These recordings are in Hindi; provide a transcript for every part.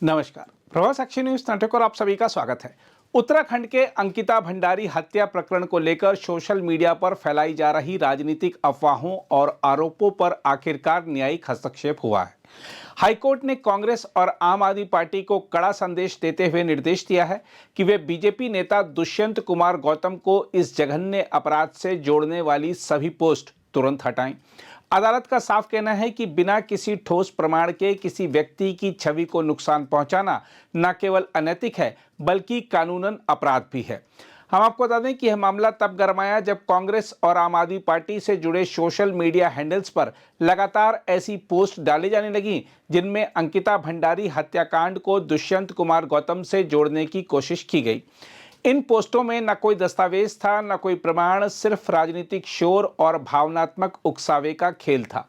नमस्कार। प्रभात साक्षी न्यूज नाटक और आप सभी का स्वागत है। उत्तराखंड के अंकिता भंडारी हत्या प्रकरण को लेकर सोशल मीडिया पर फैलाई जा रही राजनीतिक अफवाहों और आरोपों पर आखिरकार न्यायिक हस्तक्षेप हुआ है। हाईकोर्ट ने कांग्रेस और आम आदमी पार्टी को कड़ा संदेश देते हुए निर्देश दिया है कि वे बीजेपी नेता दुष्यंत कुमार गौतम को इस जघन्य अपराध से जोड़ने वाली सभी पोस्ट तुरंत हटाएं। अदालत का साफ कहना है कि बिना किसी ठोस प्रमाण के किसी व्यक्ति की छवि को नुकसान पहुंचाना न केवल अनैतिक है बल्कि कानूनन अपराध भी है। हम आपको बता दें कि यह मामला तब गरमाया जब कांग्रेस और आम आदमी पार्टी से जुड़े सोशल मीडिया हैंडल्स पर लगातार ऐसी पोस्ट डाली जाने लगी जिनमें अंकिता भंडारी हत्याकांड को दुष्यंत कुमार गौतम से जोड़ने की कोशिश की गई। इन पोस्टों में न कोई दस्तावेज था, न कोई प्रमाण, सिर्फ राजनीतिक शोर और भावनात्मक उकसावे का खेल था।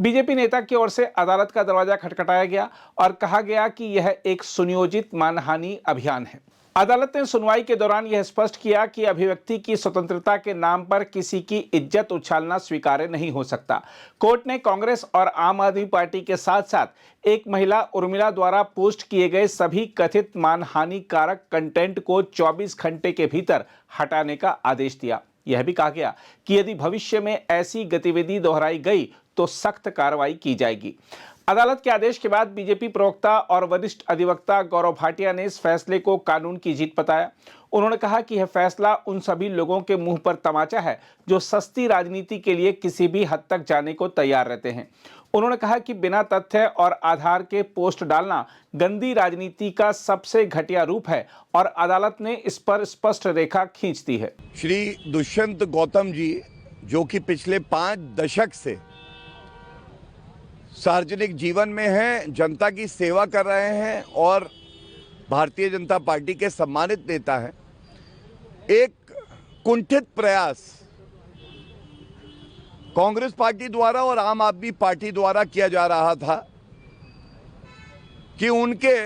बीजेपी नेता की ओर से अदालत का दरवाजा खटखटाया गया और कहा गया कि यह एक सुनियोजित मानहानि अभियान है। अदालत ने सुनवाई के दौरान यह स्पष्ट किया कि अभिव्यक्ति की स्वतंत्रता के नाम पर किसी की इज्जत उछालना स्वीकार्य नहीं हो सकता। कोर्ट ने कांग्रेस और आम आदमी पार्टी के साथ साथ एक महिला उर्मिला द्वारा पोस्ट किए गए सभी कथित मानहानि कारक कंटेंट को 24 घंटे के भीतर हटाने का आदेश दिया। यह भी कहा गया कि यदि भविष्य में ऐसी गतिविधि दोहराई गई तो सख्त कार्रवाई की जाएगी। अदालत के आदेश के बाद बीजेपी प्रवक्ता और वरिष्ठ अधिवक्ता गौरव भाटिया ने इस फैसले को कानून की जीत बताया। उन्होंने कहा कि यह फैसला उन सभी लोगों के मुंह पर तमाचा है जो सस्ती राजनीति के लिए किसी भी हद तक जाने को तैयार रहते हैं। उन्होंने कहा कि बिना तथ्य और आधार के पोस्ट डालना गंदी राजनीति का सबसे घटिया रूप है और अदालत ने इस पर स्पष्ट रेखा खींच दी है। श्री दुष्यंत गौतम जी, जो कि पिछले 5 दशक से सार्वजनिक जीवन में हैं, जनता की सेवा कर रहे हैं और भारतीय जनता पार्टी के सम्मानित नेता हैं, एक कुंठित प्रयास कांग्रेस पार्टी द्वारा और आम आदमी पार्टी द्वारा किया जा रहा था कि उनके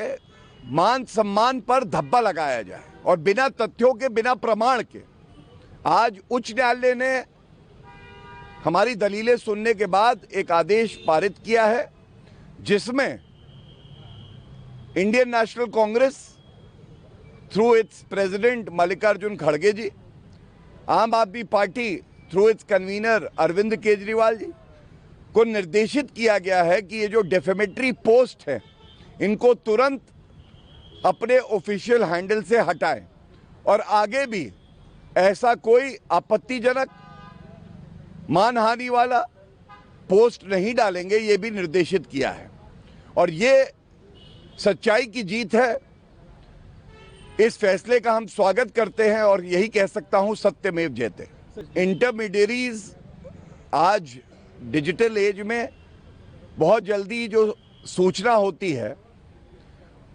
मान सम्मान पर धब्बा लगाया जाए और बिना तथ्यों के, बिना प्रमाण के। आज उच्च न्यायालय ने हमारी दलीलें सुनने के बाद एक आदेश पारित किया है जिसमें Indian National Congress through its president Mallikarjun खड़गे ji, Aam Aadmi Party through its convener Arvind Kejriwal ji को निर्देशित किया गया है कि ये जो डेफेमेटरी पोस्ट है इनको तुरंत अपने ऑफिशियल हैंडल से हटाएं और आगे भी ऐसा कोई आपत्तिजनक मानहानि वाला पोस्ट नहीं डालेंगे, ये भी निर्देशित किया है। और ये सच्चाई की जीत है। इस फैसले का हम स्वागत करते हैं और यही कह सकता हूं, सत्यमेव जयते। इंटरमीडियरीज आज डिजिटल एज में बहुत जल्दी जो सूचना होती है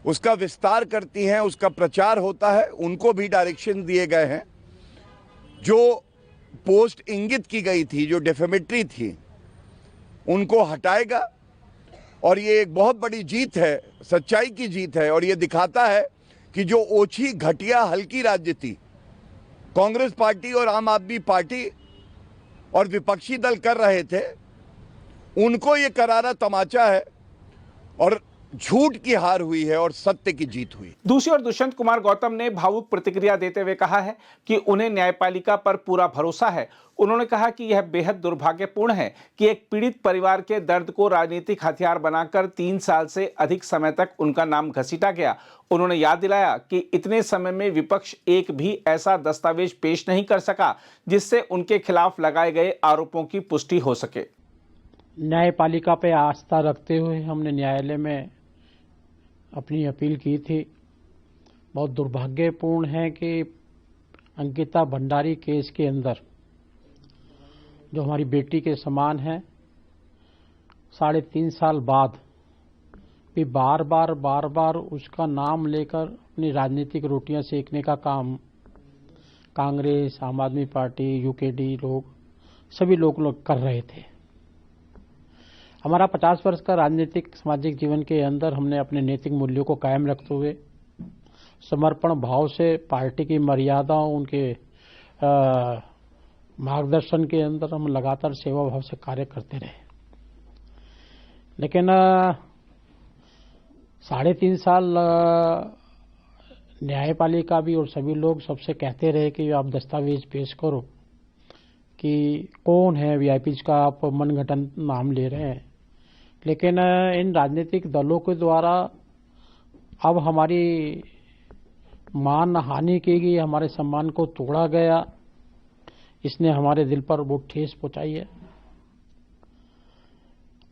उसका विस्तार करती हैं, उसका प्रचार होता है। उनको भी डायरेक्शन दिए गए हैं। जो पोस्ट इंगित की गई थी, जो डेफेमेटरी थी, उनको हटाएगा और ये एक बहुत बड़ी जीत है, सच्चाई की जीत है। और ये दिखाता है कि जो ओछी घटिया हल्की राजनीति कांग्रेस पार्टी और आम आदमी पार्टी और विपक्षी दल कर रहे थे, उनको ये करारा तमाचा है और झूठ की हार हुई है और सत्य की जीत हुई। दूसरी ओर दुष्यंत कुमार गौतम ने भावुक प्रतिक्रिया देते हुए कहा है कि उन्हें न्यायपालिका पर पूरा भरोसा है। उन्होंने कहा कि यह बेहद दुर्भाग्यपूर्ण है कि एक पीड़ित परिवार के दर्द को राजनीतिक हथियार बनाकर 3 साल से अधिक समय तक उनका नाम घसीटा गया। उन्होंने याद दिलाया कि इतने समय में विपक्ष एक भी ऐसा दस्तावेज पेश नहीं कर सका जिससे उनके खिलाफ लगाए गए आरोपों की पुष्टि हो सके। न्यायपालिका पे आस्था रखते हुए हमने न्यायालय में अपनी अपील की थी। बहुत दुर्भाग्यपूर्ण है कि अंकिता भंडारी केस के अंदर, जो हमारी बेटी के समान है, 3.5 साल बाद भी बार बार उसका नाम लेकर अपनी राजनीतिक रोटियां सेकने का काम कांग्रेस, आम आदमी पार्टी, यूकेडी लोग, सभी लोग कर रहे थे। हमारा 50 वर्ष का राजनीतिक सामाजिक जीवन के अंदर हमने अपने नैतिक मूल्यों को कायम रखते हुए समर्पण भाव से पार्टी की मर्यादाओं, उनके मार्गदर्शन के अंदर हम लगातार सेवा भाव से कार्य करते रहे। लेकिन 3.5 साल न्यायपालिका भी और सभी लोग सबसे कहते रहे कि आप दस्तावेज पेश करो कि कौन है वीआईपी का आप मनगढ़ंत नाम ले रहे हैं, लेकिन इन राजनीतिक दलों के द्वारा अब हमारी मान हानि की गई, हमारे सम्मान को तोड़ा गया। इसने हमारे दिल पर बहुत ठेस पहुंचाई है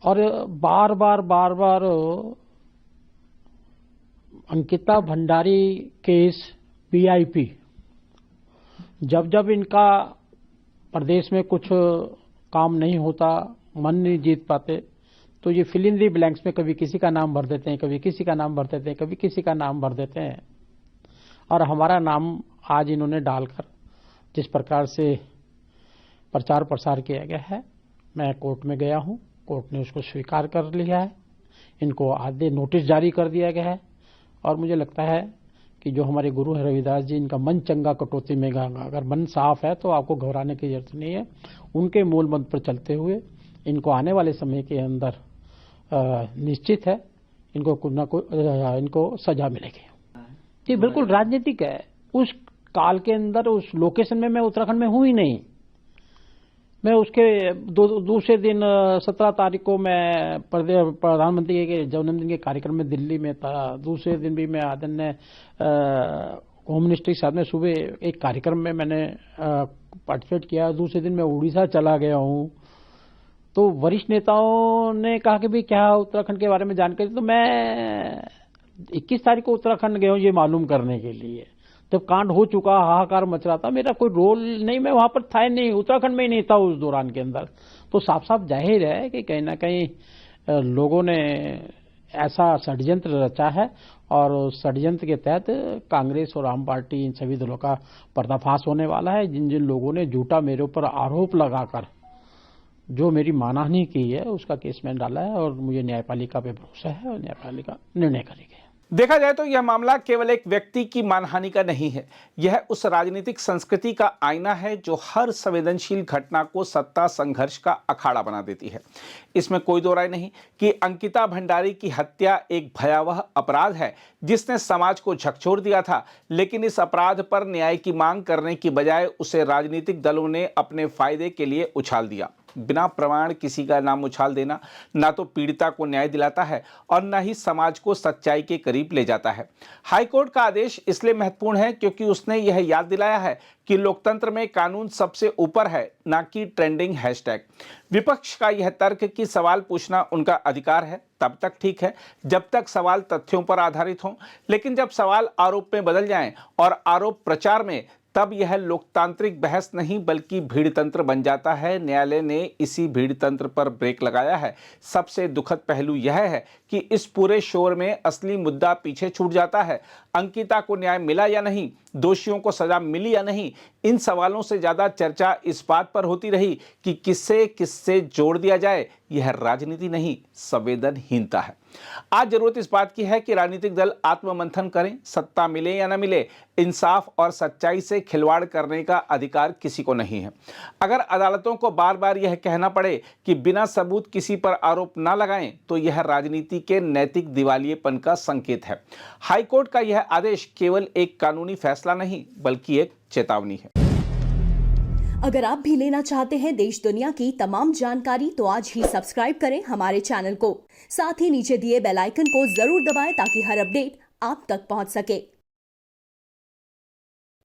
और बार बार अंकिता भंडारी केस वीआईपी, जब इनका प्रदेश में कुछ काम नहीं होता, मन नहीं जीत पाते, तो ये फिल इन दी ब्लैंक्स में कभी किसी का नाम भर देते हैं, कभी किसी का नाम भर देते हैं, कभी किसी का नाम भर देते हैं। और हमारा नाम आज इन्होंने डालकर जिस प्रकार से प्रचार प्रसार किया गया है, मैं कोर्ट में गया हूं, कोर्ट ने उसको स्वीकार कर लिया है, इनको आधे नोटिस जारी कर दिया गया है। और मुझे लगता है कि जो हमारे गुरु हैं रविदास जी, इनका मन चंगा कटौती में गंगा, अगर मन साफ है तो आपको घबराने की जरूरत नहीं है। उनके मूल मंत्र पर चलते हुए इनको आने वाले समय के अंदर निश्चित है इनको कुछ न कुछ इनको सजा मिलेगी। ये बिल्कुल राजनीतिक है। उस काल के अंदर उस लोकेशन में मैं उत्तराखंड में हूं ही नहीं। मैं उसके दूसरे दिन 17 तारीख को मैं प्रधानमंत्री के जन्मदिन के कार्यक्रम में दिल्ली में था। दूसरे दिन भी मैं आदरणीय होम मिनिस्टर के साथ में सुबह एक कार्यक्रम में मैंने पार्टिसिपेट किया। दूसरे दिन मैं उड़ीसा चला गया हूं। तो वरिष्ठ नेताओं ने कहा कि भाई क्या उत्तराखंड के बारे में जानकारी, तो मैं 21 तारीख को उत्तराखंड गया हूं ये मालूम करने के लिए। जब कांड हो चुका, हाहाकार मच रहा था, मेरा कोई रोल नहीं, मैं वहां पर था नहीं, उत्तराखंड में ही नहीं था उस दौरान के अंदर। तो साफ साफ जाहिर है कि कहीं ना कहीं लोगों ने ऐसा षड्यंत्र रचा है और षड्यंत्र के तहत कांग्रेस और आम पार्टी इन सभी दलों का पर्दाफाश होने वाला है। जिन जिन लोगों ने झूठा मेरे ऊपर आरोप लगाकर जो मेरी मानहानि की है उसका केस मैंने डाला है और मुझे न्यायपालिका पे भरोसा है और न्यायपालिका निर्णय करेगी। देखा जाए तो यह मामला केवल एक व्यक्ति की मानहानि का नहीं है, यह उस राजनीतिक संस्कृति का आईना है जो हर संवेदनशील घटना को सत्ता संघर्ष का अखाड़ा बना देती है। इसमें कोई दो राय नहीं कि अंकिता भंडारी की हत्या एक भयावह अपराध है जिसने समाज को झकझोर दिया था, लेकिन इस अपराध पर न्याय की मांग करने की बजाय उसे राजनीतिक दलों ने अपने फायदे के लिए उछाल दिया। बिना प्रमाण किसी का नाम उछाल देना ना तो पीड़िता को न्याय दिलाता है और न ही समाज को सच्चाई के करीब ले जाता है। हाईकोर्ट का आदेश इसलिए महत्वपूर्ण है क्योंकि उसने यह याद दिलाया है कि लोकतंत्र में कानून सबसे ऊपर है, ना कि ट्रेंडिंग हैशटैग। विपक्ष का यह तर्क कि सवाल पूछना उनका अधिकार है तब तक ठीक है जब तक सवाल तथ्यों पर आधारित हों, लेकिन जब सवाल आरोप में बदल जाएं और आरोप प्रचार में, तब यह लोकतांत्रिक बहस नहीं बल्कि भीड़ तंत्र बन जाता है। न्यायालय ने इसी भीड़ तंत्र पर ब्रेक लगाया है। सबसे दुखद पहलू यह है कि इस पूरे शोर में असली मुद्दा पीछे छूट जाता है। अंकिता को न्याय मिला या नहीं, दोषियों को सजा मिली या नहीं, इन सवालों से ज्यादा चर्चा इस बात पर होती रही कि किससे किससे जोड़ दिया जाए। यह राजनीति नहीं, संवेदनहीनता है। आज जरूरत इस बात की है कि राजनीतिक दल आत्ममंथन करें। सत्ता मिले या न मिले, इंसाफ और सच्चाई से खिलवाड़ करने का अधिकार किसी को नहीं है। अगर अदालतों को बार बार यह कहना पड़े कि बिना सबूत किसी पर आरोप न लगाएं, तो यह राजनीति के नैतिक दिवालियेपन का संकेत है। हाईकोर्ट का यह आदेश केवल एक कानूनी फैसला नहीं बल्कि एक चेतावनी है। अगर आप भी लेना चाहते हैं देश दुनिया की तमाम जानकारी तो आज ही सब्सक्राइब करें हमारे चैनल को। साथ ही नीचे दिए बेल आइकन को जरूर दबाएं ताकि हर अपडेट आप तक पहुंच सके।